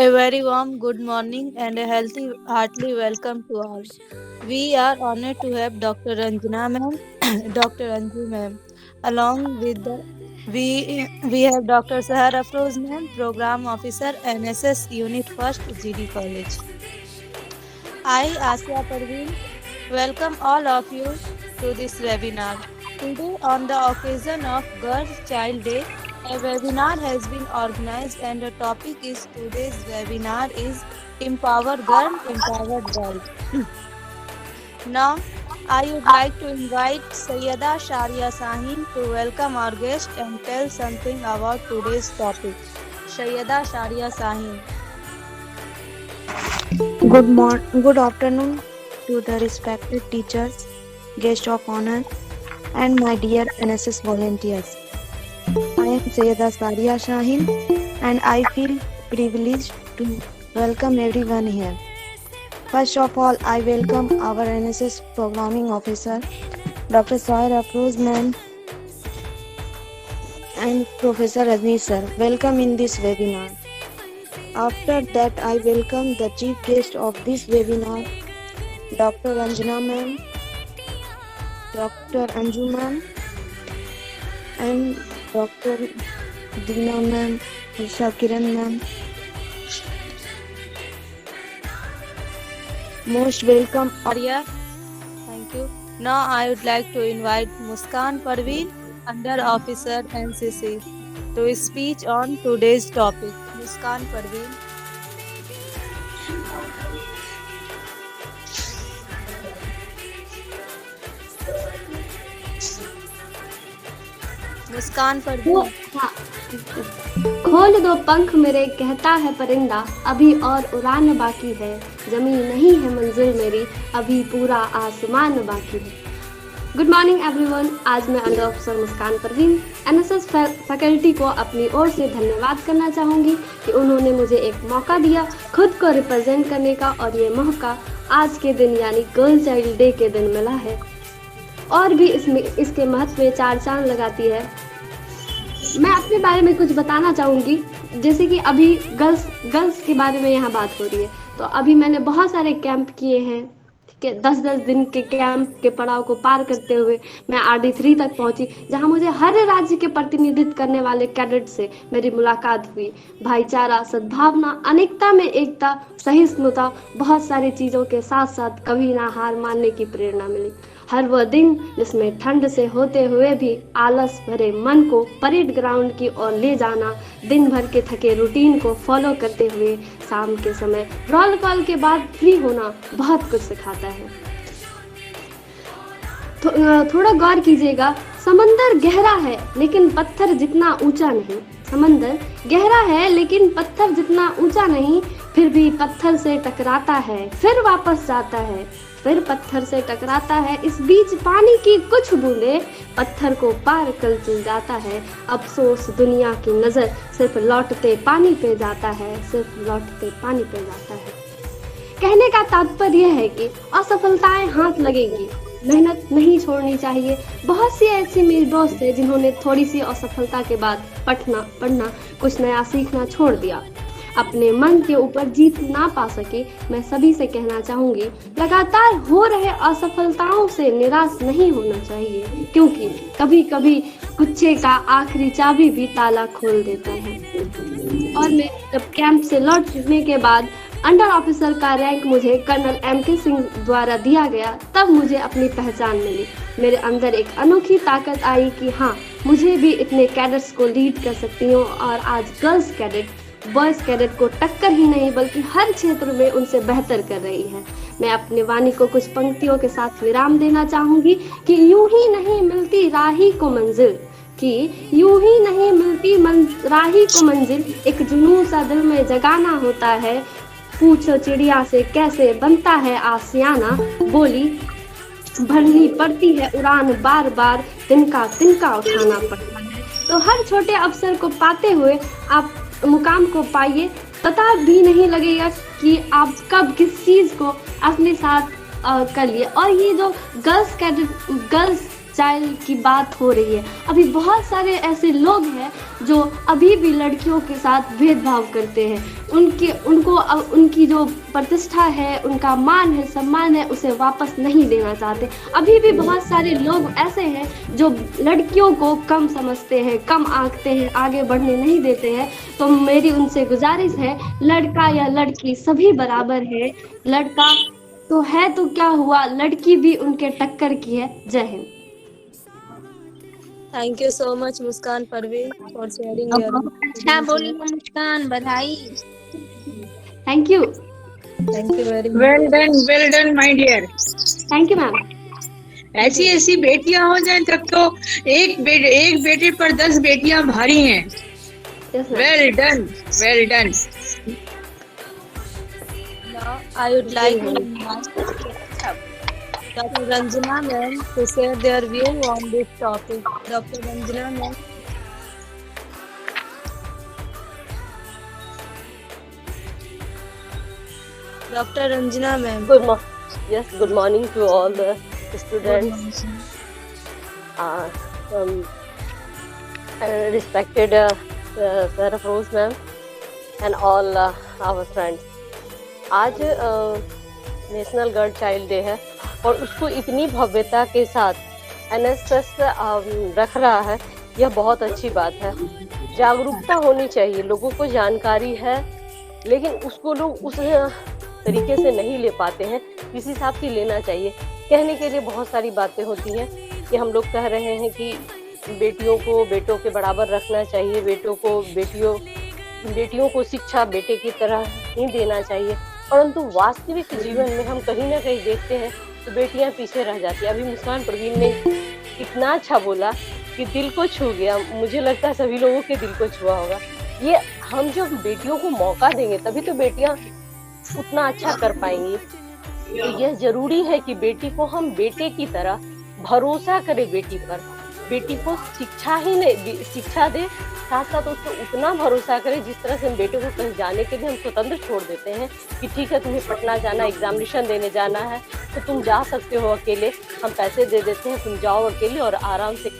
A very warm good morning and a healthy, heartily welcome to all. We are honored to have Dr. Ranjana ma'am, Dr. Anju ma'am, along with we have Dr. Sahar Afroz ma'am, Program Officer NSS Unit First GD College. I, Asya Parveen, welcome all of you to this webinar. Today, on the occasion of Girl Child Day, a webinar has been organized and the topic is today's webinar is Empower Girl, Empower World. Now, I would like to invite Sayyada Sharia Sahin to welcome our guest and tell something about today's topic. Sayyada Sharia Sahin. Good afternoon to the respected teachers, guests of honor, and my dear NSS volunteers. I am Sayyida Saria Shahin, and I feel privileged to welcome everyone here. First of all, I welcome our NSS Programming Officer, Dr. Sohair Afroz ma'am, and Professor Rajni sir. Welcome in this webinar. After that, I welcome the chief guest of this webinar, Dr. Ranjana ma'am, Dr. Anju ma'am, and Dr. Deena ma'am, Usha Kiran ma'am. Most welcome. Arya, thank you. Now I would like to invite Muskan Parveen, Under Officer NCC, to speak on today's topic. Muskan Parveen. मुस्कान वो परवीन। हाँ, खोल दो पंख मेरे कहता है परिंदा, अभी और उड़ान बाकी है, जमीन नहीं है मंजिल मेरी, अभी पूरा आसमान बाकी है। Good morning everyone. आज मैं अंडर ऑफिसर मुस्कान परवीन एनएसएस फैकल्टी को अपनी ओर से धन्यवाद करना चाहूँगी कि उन्होंने मुझे एक मौका दिया खुद को रिप्रेजेंट करने का, और ये मौका आज के दिन यानी गर्ल चाइल्ड डे के दिन मिला है। और भी इसके महत्व में चार चांद लगाती है। मैं अपने बारे में कुछ बताना चाहूँगी, जैसे कि अभी गर्ल्स के बारे में यहाँ बात हो रही है, तो अभी मैंने बहुत सारे कैंप किए हैं, ठीक है। 10-10 दिन के कैंप के पड़ाव को पार करते हुए मैं RD3 तक पहुँची, जहाँ मुझे हर राज्य के प्रतिनिधित्व करने वाले कैडेट से मेरी मुलाकात हुई। भाईचारा, सद्भावना, अनेकता में एकता, सहिष्णुता, बहुत सारी चीज़ों के साथ साथ कभी ना हार मानने की प्रेरणा मिली। हर वह दिन जिसमें ठंड से होते हुए भी आलस भरे मन को परेड ग्राउंड की ओर ले जाना, दिन भर के थके रूटीन को फॉलो करते हुए शाम के समय रोल कॉल के बाद फ्री होना बहुत कुछ सिखाता है। थोड़ा गौर कीजिएगा, समंदर गहरा है लेकिन पत्थर जितना ऊंचा नहीं। समंदर गहरा है लेकिन पत्थर जितना ऊंचा नहीं, फिर भी पत्थर से टकराता है, फिर वापस जाता है, फिर पत्थर से टकराता है। इस बीच पानी की कुछ बूंदे पत्थर को पार कर चल जाता है। अफसोस दुनिया की नज़र सिर्फ लौटते पानी पे जाता है, सिर्फ लौटते पानी पे जाता है। कहने का तात्पर्य यह है कि असफलताएं हाथ लगेंगी, मेहनत नहीं छोड़नी चाहिए। बहुत सी ऐसी मेरी दोस्त है जिन्होंने थोड़ी सी असफलता के बाद पढ़ना कुछ नया सीखना छोड़ दिया। अपने मन के ऊपर जीत ना पा सके, मैं सभी से कहना चाहूँगी, लगातार हो रहे असफलताओं से निराश नहीं होना चाहिए, क्योंकि कभी कभी गुच्छे का आखिरी चाबी भी ताला खोल देता है। और मैं जब कैंप से लौटने के बाद अंडर ऑफिसर का रैंक मुझे कर्नल MK सिंह द्वारा दिया गया, तब मुझे अपनी पहचान मिली। मेरे अंदर एक अनोखी ताकत आई कि हाँ, मुझे भी इतने कैडेट्स को लीड कर सकती हूँ, और आज गर्ल्स कैडेट बॉयज़ कैडेट को टक्कर ही नहीं बल्कि हर क्षेत्र में उनसे बेहतर कर रही है। मैं अपने वाणी को कुछ पंक्तियों के साथ विराम देना चाहूँगी कि यूं ही नहीं मिलती राही को मंजिल, कि यूं ही नहीं मिलती राही को मंजिल, एक जुनून सा दिल में जगाना होता है। पूछो चिड़िया से कैसे बनता है आसियाना, बोली भरनी पड़ती है उड़ान, बार बार तिनका तिनका उठाना पड़ता है। तो हर छोटे अवसर को पाते हुए आप मुकाम को पाइए, पता भी नहीं लगेगा कि आप कब किस चीज़ को अपने साथ कर लिए। और ये जो गर्ल्स चाइल्ड की बात हो रही है। अभी बहुत सारे ऐसे लोग हैं जो अभी भी लड़कियों के साथ भेदभाव करते हैं। उनकी जो प्रतिष्ठा है, उनका मान है, सम्मान है, उसे वापस नहीं देना चाहते। अभी भी बहुत सारे लोग ऐसे हैं जो लड़कियों को कम समझते हैं, कम आंकते हैं, आगे बढ़ने नहीं देते हैं। तो मेरी उनसे गुजारिश है, लड़का या लड़की सभी बराबर है। लड़का तो है तो क्या हुआ, लड़की भी उनके टक्कर की है। जय Hind. Thank you so much, Muskan Parveen, for sharing your बहुत अच्छा experience बोली here. हो मुस्कान, बधाई। Thank you. Thank you very much. Well done my dear. Thank you ma'am. ऐसी ऐसी बेटियां हो जाएं तब तो एक बेटे पर 10 बेटियां भारी हैं। Yes ma'am. Well done, well done. Now, I would like to invite Dr. Ranjana ma'am to share their view on this topic. Dr. Ranjana ma'am. Dr. Ranjana ma'am. Good morning to all the students. Uh, um, Respected Sir Afroz ma'am and all our friends. आज national girl child day है और उसको इतनी भव्यता के साथ NSS रख रहा है, यह बहुत अच्छी बात है। जागरूकता होनी चाहिए, लोगों को जानकारी है लेकिन उसको लोग उस तरीके से नहीं ले पाते हैं जिस हिसाब से लेना चाहिए। कहने के लिए बहुत सारी बातें होती हैं कि हम लोग कह रहे हैं कि बेटियों को बेटों के बराबर रखना चाहिए, बेटियों को शिक्षा बेटे की तरह ही देना चाहिए, परंतु वास्तविक जीवन में हम कहीं ना कहीं देखते हैं तो बेटियां पीछे रह जाती हैं। अभी मुस्कान परवीन ने इतना अच्छा बोला कि दिल को छू गया, मुझे लगता है सभी लोगों के दिल को छुआ होगा। ये हम जब बेटियों को मौका देंगे तभी तो बेटियां उतना अच्छा कर पाएंगी। तो यह जरूरी है कि बेटी को हम बेटे की तरह भरोसा करें, बेटी को शिक्षा दे, साथ साथ उसको उतना भरोसा करें जिस तरह से हम बेटे को कहीं जाने के लिए हम स्वतंत्र छोड़ देते हैं कि ठीक है तुम्हें पटना जाना, एग्जामिनेशन देने जाना है तो तुम जा सकते हो अकेले, हम पैसे दे देते हैं, तुम जाओ अकेले और आराम से